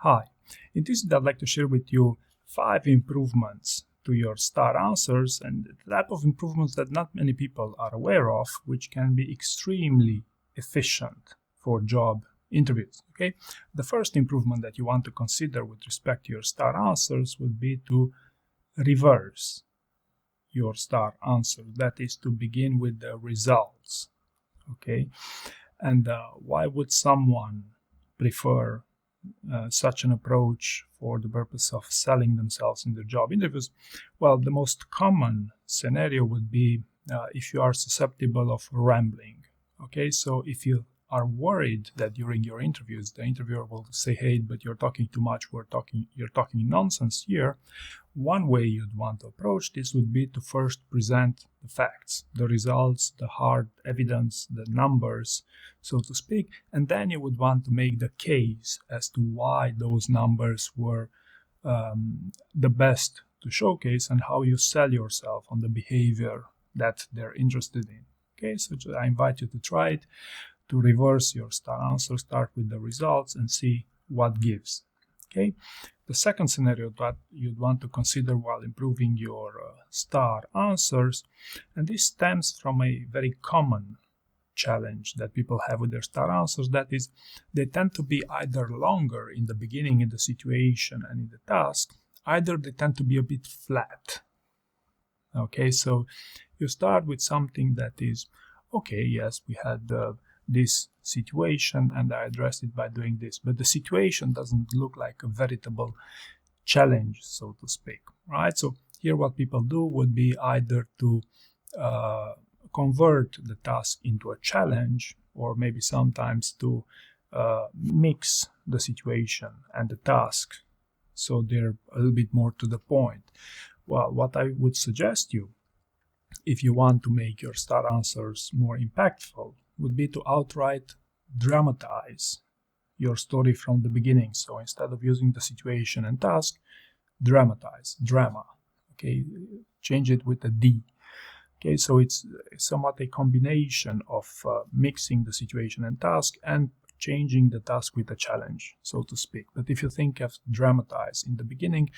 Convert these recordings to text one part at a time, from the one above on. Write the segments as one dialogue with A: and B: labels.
A: Hi, in this video I'd like to share with you 5 improvements to your STAR answers and the type of improvements that not many people are aware of, which can be extremely efficient for job interviews. Okay, the first improvement that you want to consider with respect to your STAR answers would be to reverse your STAR answer. That is to begin with the results. Okay, and why would someone prefer such an approach for the purpose of selling themselves in their job interviews? Well, the most common scenario would be if you are susceptible of rambling. Okay, so if you are worried that during your interviews the interviewer will say, "Hey, but you're talking too much, you're talking nonsense here," one way you'd want to approach this would be to first present the facts, the results, the hard evidence, the numbers, so to speak, and then you would want to make the case as to why those numbers were the best to showcase and how you sell yourself on the behavior that they're interested in. Okay, so I invite you to try it, to reverse your STAR answer, start with the results and see what gives. Okay, the second scenario that you'd want to consider while improving your STAR answers, and this stems from a very common challenge that people have with their STAR answers, that is, they tend to be either longer in the beginning in the situation and in the task, either they tend to be a bit flat. Okay, so you start with something that is, okay, yes, we had this situation and I addressed it by doing this, but the situation doesn't look like a veritable challenge, so to speak, right? So here what people do would be either to convert the task into a challenge, or maybe sometimes to mix the situation and the task so they're a little bit more to the point. Well, what I would suggest you, if you want to make your STAR answers more impactful, would be to outright dramatize your story from the beginning. So instead of using the situation and task, dramatize, drama. Okay, change it with a D. Okay, so it's somewhat a combination of mixing the situation and task and changing the task with a challenge, so to speak. But if you think of dramatize in the beginning,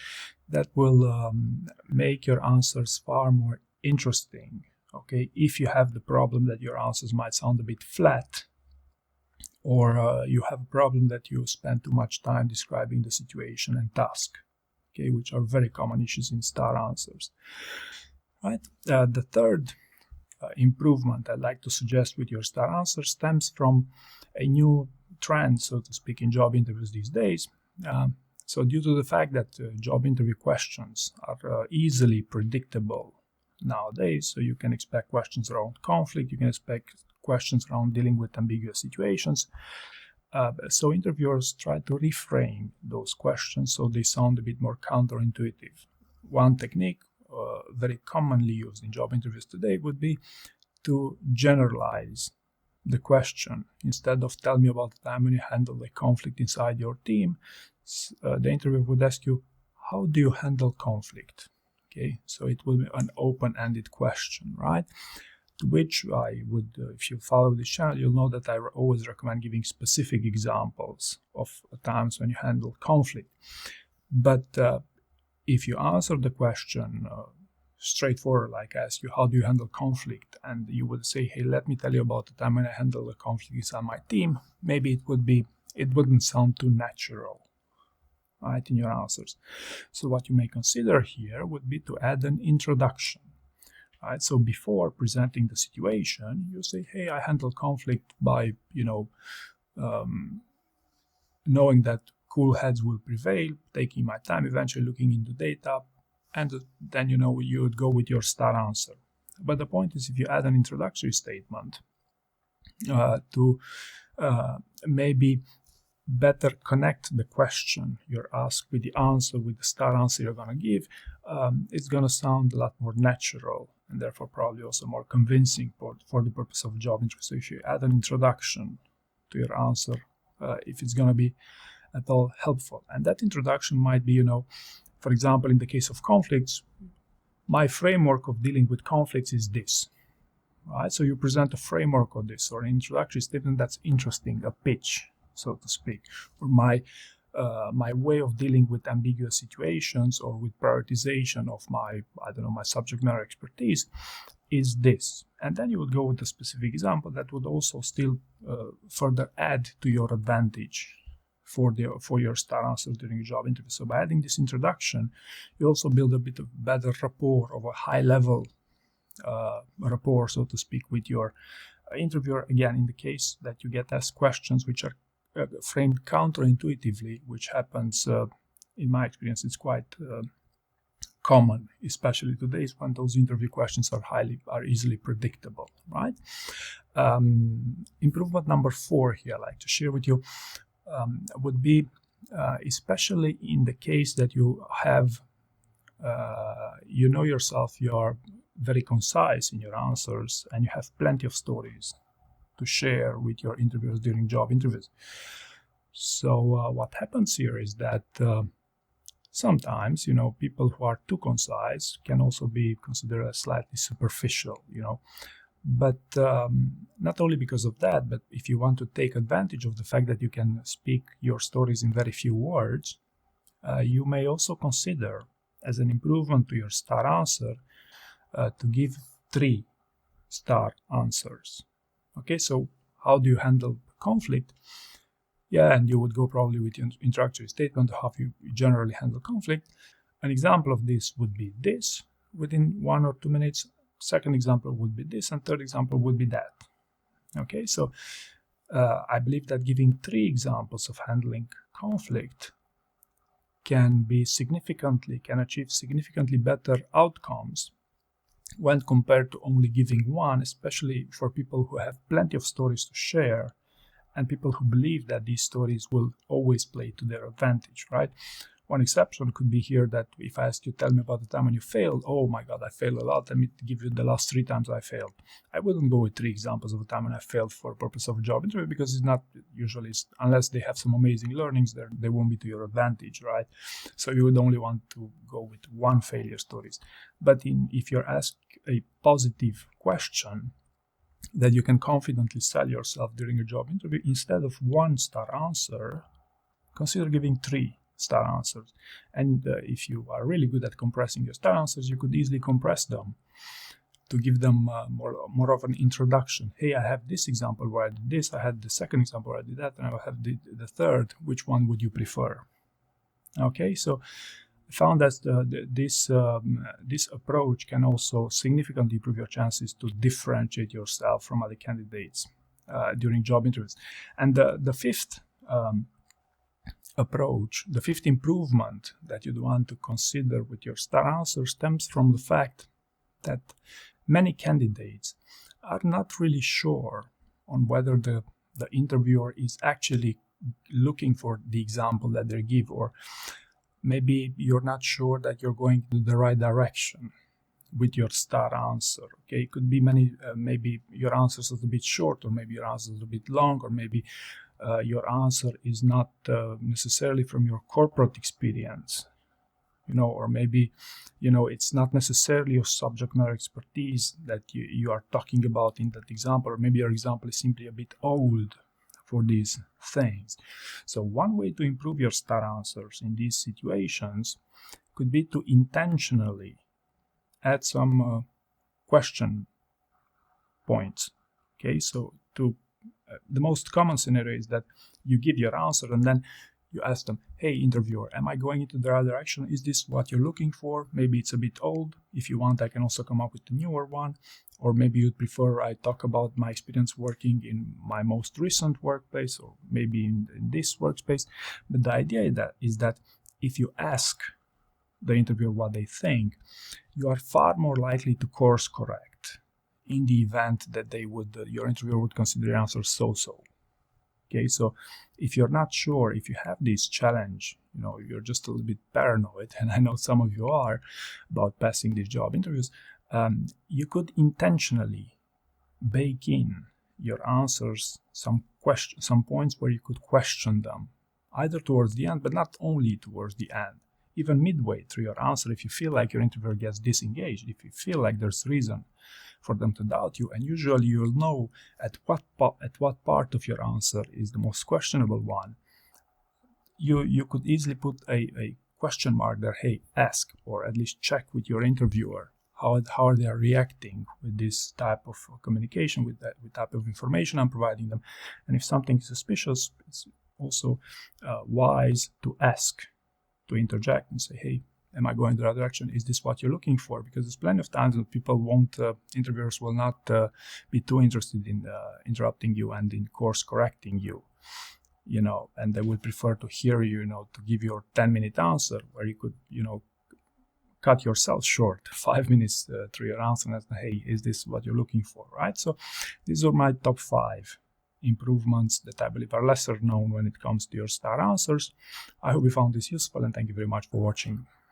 A: that will make your answers far more interesting. Okay, if you have the problem that your answers might sound a bit flat, or you have a problem that you spend too much time describing the situation and task, okay, which are very common issues in STAR answers. Right. The third improvement I'd like to suggest with your STAR answer stems from a new trend, so to speak, in job interviews these days. So due to the fact that job interview questions are easily predictable nowadays, so you can expect questions around conflict, you can expect questions around dealing with ambiguous situations. So interviewers try to reframe those questions so they sound a bit more counterintuitive. One technique very commonly used in job interviews today would be to generalize the question. Instead of "tell me about the time when you handled a conflict inside your team," the interviewer would ask you, "how do you handle conflict?" Okay, so it will be an open-ended question, right? To which I would, if you follow this channel, you'll know that I always recommend giving specific examples of times when you handle conflict. But if you answer the question straightforward, like I ask you, "how do you handle conflict?" and you would say, "Hey, let me tell you about the time when I handled a conflict inside my team," maybe it wouldn't sound too natural, right, in your answers. So what you may consider here would be to add an introduction, right? So before presenting the situation, you say, "Hey, I handled conflict by, knowing that cool heads will prevail, taking my time, eventually looking into data," and then you would go with your STAR answer. But the point is, if you add an introductory statement to maybe better connect the question you're asked with the answer, with the STAR answer you're going to give, it's going to sound a lot more natural and therefore probably also more convincing for the purpose of job interview. So if you add an introduction to your answer, if it's going to be at all helpful, and that introduction might be, for example, in the case of conflicts, "my framework of dealing with conflicts is this," right? So you present a framework of this, or an introductory statement that's interesting, a pitch, so to speak. Or "my my way of dealing with ambiguous situations or with prioritization of my subject matter expertise is this. And then you would go with a specific example that would also still further add to your advantage for your star answers during a job interview. So by adding this introduction, you also build a bit of better rapport, of a high level rapport, so to speak, with your interviewer. Again, in the case that you get asked questions which are framed counterintuitively, which happens, in my experience, it's quite common, especially today, when those interview questions are easily predictable, right? Improvement number 4 here I'd like to share with you would be, especially in the case that you have, you know yourself, you are very concise in your answers, and you have plenty of stories to share with your interviewers during job interviews. So what happens here is that sometimes, people who are too concise can also be considered as slightly superficial, But not only because of that, but if you want to take advantage of the fact that you can speak your stories in very few words, you may also consider, as an improvement to your star answer, to give 3 star answers. Okay, so how do you handle conflict? Yeah, and you would go probably with your introductory statement, how you generally handle conflict. An example of this would be this, within 1 or 2 minutes. Second example would be this, and third example would be that. Okay, so I believe that giving 3 examples of handling conflict can achieve significantly better outcomes when compared to only giving 1, especially for people who have plenty of stories to share and people who believe that these stories will always play to their advantage, right? One exception could be here that if I ask you, tell me about the time when you failed, oh my God, I failed a lot, let me give you the last 3 times I failed. I wouldn't go with 3 examples of a time when I failed for the purpose of a job interview, because it's not usually, unless they have some amazing learnings there, they won't be to your advantage, right? So you would only want to go with 1 failure stories. But if you're asked a positive question that you can confidently sell yourself during a job interview, instead of 1 star answer, consider giving 3 star answers. And if you are really good at compressing your star answers, you could easily compress them to give them more of an introduction. Hey, I have this example where I did this, I had the second example where I did that, and I have the third. Which one would you prefer? Okay, so I found that this approach can also significantly improve your chances to differentiate yourself from other candidates during job interviews. And the fifth approach, the fifth improvement that you'd want to consider with your star answer stems from the fact that many candidates are not really sure on whether the interviewer is actually looking for the example that they give, or maybe you're not sure that you're going in the right direction with your star answer. Okay, it could be maybe your answer is a bit short, or maybe your answer is a bit long, or maybe your answer is not necessarily from your corporate experience, or maybe, it's not necessarily your subject matter expertise that you are talking about in that example, or maybe your example is simply a bit old for these things. So one way to improve your star answers in these situations could be to intentionally add some question points. Okay, so the most common scenario is that you give your answer and then you ask them, hey, interviewer, am I going into the right direction? Is this what you're looking for? Maybe it's a bit old. If you want, I can also come up with a newer one. Or maybe you'd prefer I talk about my experience working in my most recent workplace, or maybe in this workspace. But the idea is that if you ask the interviewer what they think, you are far more likely to course correct in the event that your interviewer would consider your answer so-so. Okay, so if you're not sure, if you have this challenge, you're just a little bit paranoid, and I know some of you are, about passing these job interviews, you could intentionally bake in your answers some points where you could question them, either towards the end, but not only towards the end. Even midway through your answer, if you feel like your interviewer gets disengaged, if you feel like there's reason for them to doubt you, and usually you'll know at what part of your answer is the most questionable one, you could easily put a question mark there. Hey, ask, or at least check with your interviewer how they are reacting with this type of communication, with type of information I'm providing them. And if something is suspicious, it's also wise to ask, to interject and say, hey, am I going the right direction? Is this what you're looking for? Because there's plenty of times that people won't, interviewers will not be too interested in interrupting you and in course correcting you, and they would prefer to hear you, to give your 10-minute answer, where you could, cut yourself short 5 minutes through your answer and say, hey, is this what you're looking for, right? So these are my top 5 improvements that I believe are lesser known when it comes to your STAR answers. I hope you found this useful, and thank you very much for watching.